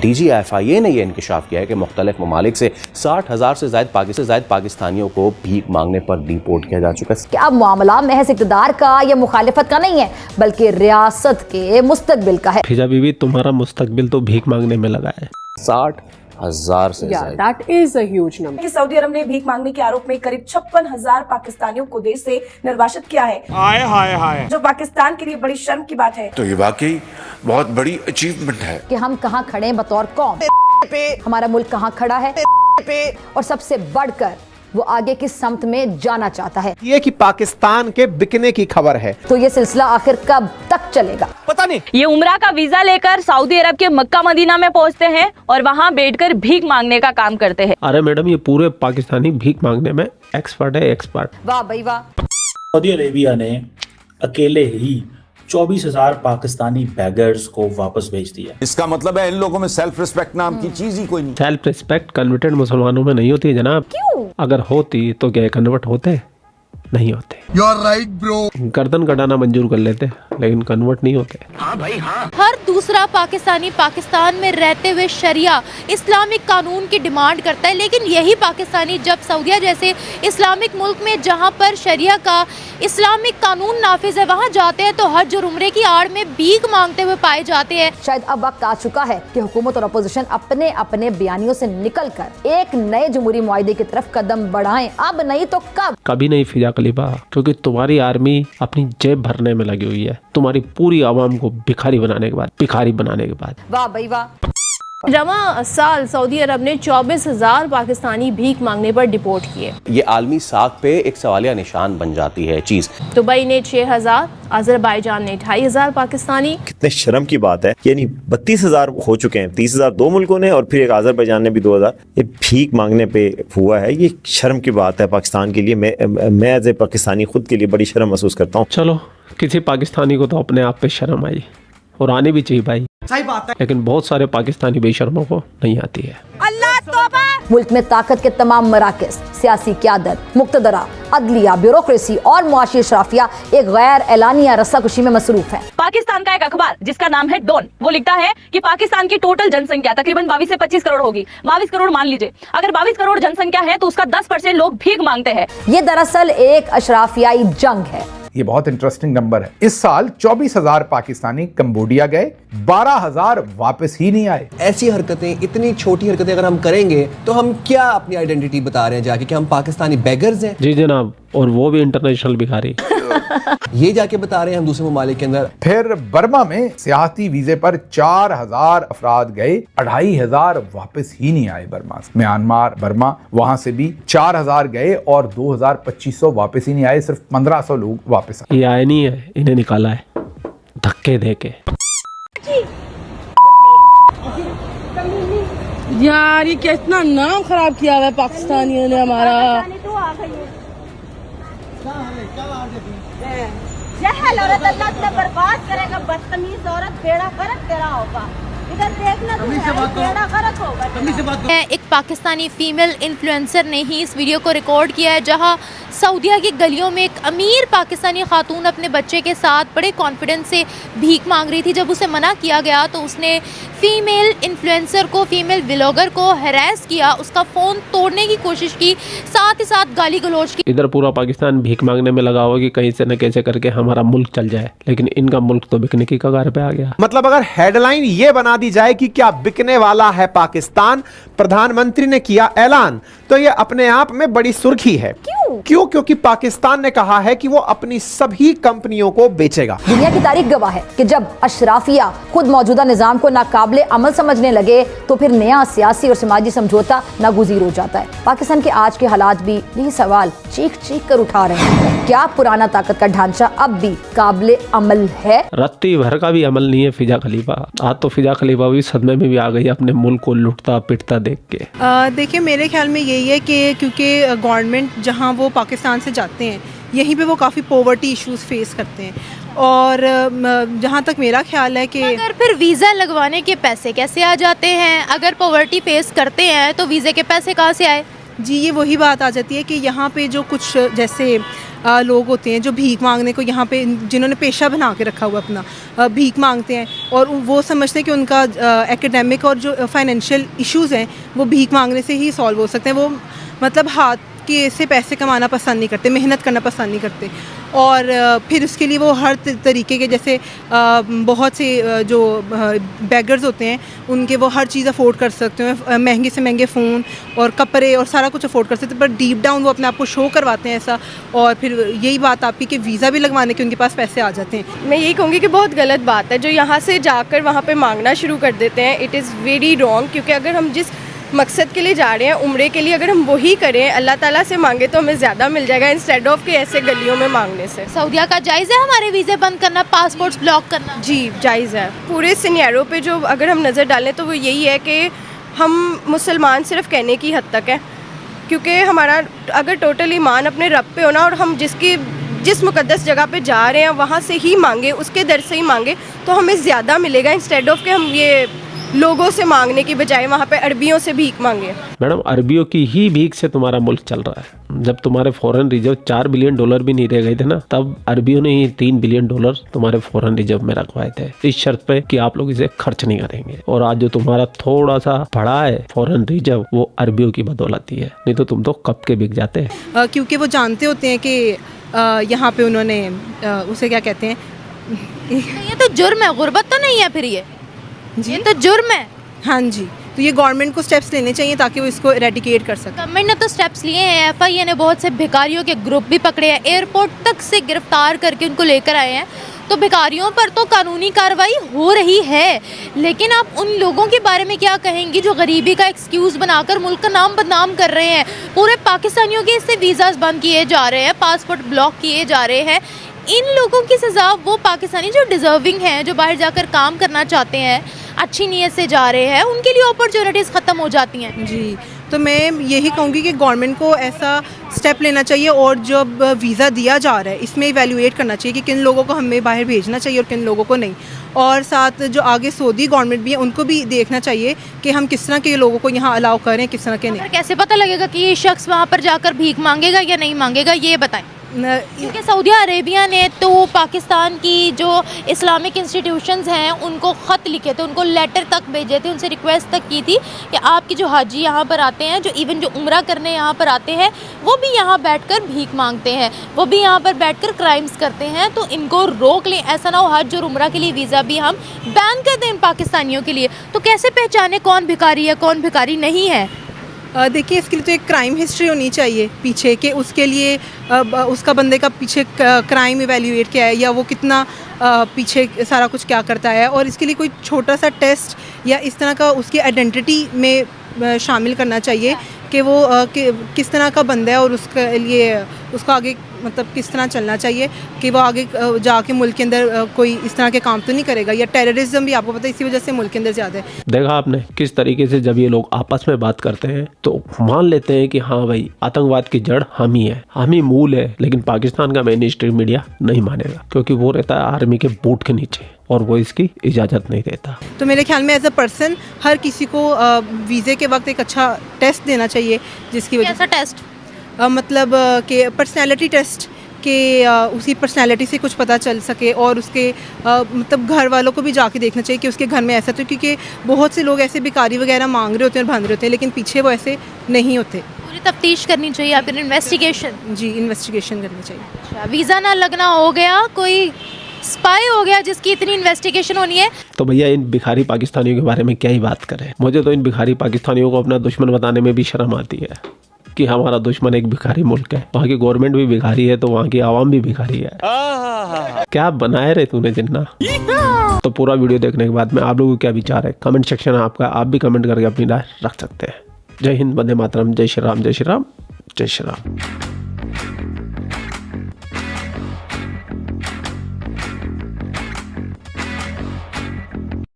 DGFIA ने यह इंकशाफ किया है कि मुख्तलिफ ममालिक से 60,000 से ज़ायद पाकिस्तानियों को भीख मांगने पर डिपोर्ट किया जा चुका है। अब मामला महज इक़्तिदार का या मुखालिफत का नहीं है, बल्कि रियासत के मुस्तकबिल का है। फिजा बीवी, तुम्हारा मुस्तकबिल तो भीख मांगने में लगा है। 60,000 से that is a huge number. सऊदी अरब ने भीख मांगने के आरोप में करीब 56,000 पाकिस्तानियों को देश से निर्वासित किया है। हाय जो पाकिस्तान के लिए बड़ी शर्म की बात है। तो ये वाकई बहुत बड़ी अचीवमेंट है कि हम कहाँ खड़े हैं बतौर कौम, हमारा मुल्क कहाँ खड़ा है, और सबसे बढ़कर वो आगे किस समत में जाना चाहता है। ये कि पाकिस्तान के बिकने की खबर है। तो ये सिलसिला आखिर कब तक चलेगा पता नहीं। ये उम्रा का वीजा लेकर सऊदी अरब के मक्का मदीना में पहुंचते हैं और वहां बैठकर भीख मांगने का काम करते हैं। अरे मैडम, ये पूरे पाकिस्तानी भीख मांगने में एक्सपर्ट है, एक्सपर्ट। वाह भाई वाह। सऊदी अरेबिया ने अकेले ही 24,000 पाकिस्तानी बैगर्स को वापस भेज दिया। इसका मतलब है इन लोगों में सेल्फ रिस्पेक्ट नाम की चीज ही कोई नहीं। सेल्फ रिस्पेक्ट कन्वर्टेड मुसलमानों में नहीं होती है जनाब। क्यों? अगर होती तो क्या कन्वर्ट होते? नहीं होते। You are right bro. गर्दन कटाना मंजूर कर लेते, लेकिन कन्वर्ट नहीं होते। हाँ भाई हाँ। हर दूसरा पाकिस्तानी पाकिस्तान में रहते हुए शरिया इस्लामिक कानून की डिमांड करता है, लेकिन यही पाकिस्तानी जब सऊदीया जैसे इस्लामिक मुल्क में जहाँ पर शरिया का इस्लामिक कानून नाफिज है वहाँ जाते हैं तो हज और उम्रे की आड़ में भीख मांगते हुए पाए जाते हैं। शायद अब वक्त आ चुका है कि हुकूमत और अपोजिशन अपने अपने बयानियों से निकलकर एक नए जमहूरी मुआहदे की तरफ कदम बढ़ाएं। अब नहीं तो कब? कभी नहीं फिजा खलीफा, क्योंकि तुम्हारी आर्मी अपनी जेब भरने में लगी हुई है, तुम्हारी पूरी आवाम को भिखारी बनाने के बाद। वाह भाई वाह। रवां साल सऊदी अरब ने 24,000 पाकिस्तानी भीख मांगने पर डिपोर्ट किए। ये आलमी साख पे एक सवालिया निशान बन जाती है चीज। दुबई ने 6,000, अजरबैजान ने 2,500 पाकिस्तानी। कितने शर्म की बात है, यानी 32,000 हो चुके हैं, 30,000 दो मुल्कों ने और फिर एक अजरबैजान ने भी 2,000। ये भीख मांगने पे हुआ है, ये शर्म की बात है पाकिस्तान के लिए। मैं एज ए पाकिस्तानी खुद के लिए बड़ी शर्म महसूस करता हूँ। चलो, किसी पाकिस्तानी को तो अपने आप पे शर्म आई और आनी भी चाहिए भाई, सही बात है। लेकिन बहुत सारे पाकिस्तानी बेशर्मों को नहीं आती है। अल्लाह तौबा। मुल्क में ताकत के तमाम मराकज़, सियासी क़यादत, मुक़्तदरा, अदलिया, ब्यूरोक्रेसी और मुआशी अशराफिया एक गैर एलानिया रस्साकशी में मसरूफ है। पाकिस्तान का एक अखबार जिसका नाम है डॉन, वो लिखता है कि पाकिस्तान की टोटल जनसंख्या तकरीबन 22 से 25 करोड़ होगी। 22 करोड़ मान लीजिए, अगर 22 करोड़ जनसंख्या है तो उसका 10% लोग भीख मांगते हैं। ये दरअसल एक अशराफियाई जंग है। ये बहुत इंटरेस्टिंग नंबर है। इस साल 24,000 पाकिस्तानी कंबोडिया गए, 12,000 वापस ही नहीं आए। ऐसी हरकतें, इतनी छोटी हरकतें अगर हम करेंगे तो हम क्या अपनी आइडेंटिटी बता रहे हैं जाके कि हम पाकिस्तानी बेगर्स हैं? जी जनाब, और वो भी इंटरनेशनल भिखारी। ये जाके बता रहे हैं हम दूसरे ममालिक के अंदर। फिर बर्मा में सियाहती वीजे पर 4,000 अफराद गए, 2,500 वापस ही नहीं आए बर्मा से। म्यांमार, बर्मा, वहां से भी 4,000 गए और 2,2500 वापस ही नहीं आए। सिर्फ 1,500 लोग वापस आए। ये आए नहीं है, इन्हें निकाला है धक्के दे के। यार ये कितना नाम खराब किया हुआ है पाकिस्तानियों ने हमारा। जहल औरत अल्लाह तुझे बर्बाद करेगा, बदतमीज औरत, बेड़ा गर्क तेरा होगा। इधर देखना, बेड़ा गर्क होगा। एक पाकिस्तानी फीमेल इन्फ्लुएंसर ने ही इस वीडियो को रिकॉर्ड किया है, जहां सऊदीया की गलियों में एक अमीर पाकिस्तानी खातून अपने बच्चे के साथ बड़े कॉन्फिडेंस से भीख मांग रही थी। जब उसे मना किया गया तो उसने फीमेल इन्फ्लुएंसर को, फीमेल व्लॉगर को हैरेस किया, उसका फ़ोन तोड़ने की कोशिश की, साथ ही साथ गाली गलौज की। इधर पूरा पाकिस्तान भीख मांगने में लगा हुआ कि कहीं से न कैसे करके हमारा मुल्क चल जाए, लेकिन इनका मुल्क तो बिकने की कगार पे आ गया। मतलब अगर हेडलाइन ये बना दी जाए कि क्या बिकने वाला है पाकिस्तान, प्रधानमंत्री ने किया ऐलान, तो ये अपने आप में बड़ी सुर्खी है। क्यों? क्योंकि पाकिस्तान ने कहा है कि वो अपनी सभी कंपनियों को बेचेगा। दुनिया की तारीख गवाह है कि जब अशराफिया खुद मौजूदा निजाम को नाकाबिले अमल समझने लगे तो फिर नया सियासी और समाजी समझौता नागुज़ीर हो जाता है। पाकिस्तान के आज के हालात भी यही सवाल चीख चीख कर उठा रहे हैं। क्या पुराना ताकत का ढांचा अब भी काबिले अमल है? रत्ती भर का भी अमल नहीं है फिजा खलीफा। आज तो फिजा खलीफा भी सदमे में भी आ गई अपने मुल्क को लुटता पिटता देख के। देखिए, मेरे ख्याल में यही है कि क्योंकि गवर्नमेंट जहां वो पाकिस्तान से जाते हैं यहीं पे वो काफ़ी पॉवर्टी इश्यूज फेस करते हैं, और जहाँ तक मेरा ख्याल है कि अगर फिर वीज़ा लगवाने के पैसे कैसे आ जाते हैं? अगर पॉवर्टी फेस करते हैं तो वीज़े के पैसे कहाँ से आए? जी, ये वही बात आ जाती है कि यहाँ पे जो कुछ जैसे लोग होते हैं जो भीख मांगने को यहाँ पे, जिन्होंने पेशा बना के रखा हुआ अपना, भीख मांगते हैं और वो समझते हैं कि उनका एकेडमिक और जो फाइनेंशियल इश्यूज़ हैं वो भीख मांगने से ही सॉल्व हो सकते हैं। वो मतलब हाथ के से पैसे कमाना पसंद नहीं करते, मेहनत करना पसंद नहीं करते, और फिर उसके लिए वो हर तरीके के, जैसे बहुत से जो बेगर्स होते हैं उनके वो हर चीज़ अफोर्ड कर सकते हैं, महंगे से महंगे फ़ोन और कपड़े और सारा कुछ अफोर्ड कर सकते हैं, पर डीप डाउन वो अपने आप को शो करवाते हैं ऐसा। और फिर यही बात आपकी कि वीज़ा भी लगवाने के उनके पास पैसे आ जाते हैं। मैं यही कहूँगी कि बहुत गलत बात है जो यहाँ से जाकर वहाँ पे मांगना शुरू कर देते हैं। इट इज़ वेरी रॉन्ग, क्योंकि अगर हम जिस मकसद के लिए जा रहे हैं, उम्रे के लिए, अगर हम वही करें, अल्लाह ताला से मांगे तो हमें ज़्यादा मिल जाएगा इंस्टेड ऑफ के ऐसे गलियों में मांगने से। सऊदीया का जायज़ है हमारे वीज़े बंद करना, पासपोर्ट्स ब्लॉक करना? जी जायज़ है। पूरे सिनेरियो पे जो अगर हम नज़र डालें तो वो यही है कि हम मुसलमान सिर्फ कहने की हद तक है, क्योंकि हमारा अगर टोटल ईमान अपने रब पे होना और हम जिस मुकद्दस जगह पे जा रहे हैं वहाँ से ही मांगे, उसके दर से ही मांगे, तो हमें ज़्यादा मिलेगा इंस्टेड ऑफ कि हम ये लोगों से मांगने की बजाय वहाँ पे अरबियों से भीख मांगे। मैडम, अरबियों की ही भीख से तुम्हारा मुल्क चल रहा है। जब तुम्हारे फॉरेन रिजर्व $4 बिलियन भी नहीं रह गए थे ना, तब अरबियों ने ही $3 बिलियन तुम्हारे फॉरेन रिजर्व में रखवाए थे, इस शर्त पे कि आप लोग इसे खर्च नहीं करेंगे। और आज जो तुम्हारा थोड़ा सा बढ़ा है फॉरेन रिजर्व, वो अरबियों की बदौलत ही है, नहीं तो तुम तो कब के बिक जाते हैं। क्योंकि वो जानते होते हैं कि यहाँ पे उन्होंने उसे क्या कहते हैं, ये तो जुर्म है, गुर्बत तो नहीं है फिर ये तो जुर्म है। हाँ जी, तो ये गवर्नमेंट को स्टेप्स लेने चाहिए ताकि वो इसको एरेडिकेट कर सके। गवर्नमेंट ने तो स्टेप्स लिए हैं, FIA ने बहुत से भिखारियों के ग्रुप भी पकड़े हैं, एयरपोर्ट तक से गिरफ्तार करके उनको लेकर आए हैं। तो भिखारियों पर तो कानूनी कार्रवाई हो रही है, लेकिन आप उन लोगों के बारे में क्या कहेंगी जो गरीबी का एक्सक्यूज़ बनाकर मुल्क का नाम बदनाम कर रहे हैं? पूरे पाकिस्तानियों के इससे वीज़ाज बंद किए जा रहे हैं, पासपोर्ट ब्लॉक किए जा रहे हैं। इन लोगों की सज़ा वो पाकिस्तानी जो डिज़र्विंग हैं, जो बाहर जाकर काम करना चाहते हैं, अच्छी नीयत से जा रहे हैं, उनके लिए अपॉर्चुनिटीज़ ख़त्म हो जाती हैं। जी, तो मैं यही कहूँगी कि गवर्नमेंट को ऐसा स्टेप लेना चाहिए, और जब वीज़ा दिया जा रहा है इसमें इवैल्यूएट करना चाहिए कि किन लोगों को हमें बाहर भेजना चाहिए और किन लोगों को नहीं। और साथ जो आगे सऊदी गवर्नमेंट भी है उनको भी देखना चाहिए कि हम किस तरह के लोगों को यहाँ अलाउ करें, किस तरह के नहीं। कैसे पता लगेगा कि ये शख्स वहाँ पर जाकर भीख मांगेगा या नहीं मांगेगा, ये बताएं। क्योंकि सऊदी अरेबिया ने तो पाकिस्तान की जो इस्लामिक इंस्टीट्यूशंस हैं उनको ख़त लिखे थे, उनको लेटर तक भेजे थे, उनसे रिक्वेस्ट तक की थी कि आपकी जो हाजी यहाँ पर आते हैं, जो इवन जो उम्रा करने यहाँ पर आते हैं, वो भी यहाँ बैठकर भीख मांगते हैं, वो भी यहाँ पर बैठकर क्राइम्स करते हैं, तो इनको रोक लें। ऐसा ना हो हज और उम्रा के लिए वीज़ा भी हम बैन कर दें पाकिस्तानियों के लिए। तो कैसे पहचाने कौन भिखारी है कौन भिखारी नहीं है? देखिए, इसके लिए तो एक क्राइम हिस्ट्री होनी चाहिए पीछे, कि उसके लिए उसका बंदे का पीछे क्राइम इवैल्यूएट क्या है, या वो कितना पीछे सारा कुछ क्या करता है। और इसके लिए कोई छोटा सा टेस्ट या इस तरह का उसकी आइडेंटिटी में शामिल करना चाहिए कि वो किस तरह का बंदा है, और उसके लिए उसको आगे मतलब किस तरह चलना चाहिए कि वो आगे जाके मुल्क के अंदर कोई इस तरह के काम तो नहीं करेगा। या टेररिज्म भी आपको पता है इसी वजह से मुल्क के अंदर ज़्यादा है। देखा आपने किस तरीके से जब ये लोग आपस में बात करते हैं तो मान लेते हैं कि हाँ भाई आतंकवाद की जड़ हम ही है, हम ही मूल है, लेकिन पाकिस्तान का मेन स्ट्रीम मीडिया नहीं मानेगा, क्योंकि वो रहता है आर्मी के बूट के नीचे और वो इसकी इजाज़त नहीं देता। तो मेरे ख्याल में एज अ पर्सन हर किसी को वीज़े के वक्त एक अच्छा टेस्ट देना चाहिए, जिसकी वजह से टेस्ट मतलब कि पर्सनैलिटी टेस्ट कि उसी पर्सनैलिटी से कुछ पता चल सके, और उसके मतलब घर वालों को भी जाके देखना चाहिए कि उसके घर में ऐसा तो, क्योंकि बहुत से लोग ऐसे भिखारी वगैरह मांग रहे होते हैं और भांग रहे होते हैं, लेकिन पीछे वो ऐसे नहीं होते। पूरी तफ्तीश करनी चाहिए, या फिर इन्वेस्टिगेशन। जी, इन्वेस्टिगेशन करनी चाहिए। अच्छा, वीज़ा ना लगना हो गया, कोई स्पाई हो गया जिसकी इतनी इन्वेस्टिगेशन होनी है। तो भैया इन भिखारी पाकिस्तानियों के बारे में क्या ही बात करें। मुझे तो इन भिखारी पाकिस्तानियों को अपना दुश्मन बताने में भी शर्म आती है कि हमारा दुश्मन एक भिखारी मुल्क है, वहाँ की गवर्नमेंट भी भिखारी है तो वहाँ की आवाम भी भिखारी है। क्या बनाए रहे तूने जिन्ना। तो पूरा वीडियो देखने के बाद में आप लोगों को क्या विचार है, कमेंट सेक्शन है आपका, आप भी कमेंट करके अपनी राय रख सकते हैं। जय हिंद, वंदे मातरम, जय श्री राम, जय श्री राम, जय श्री राम।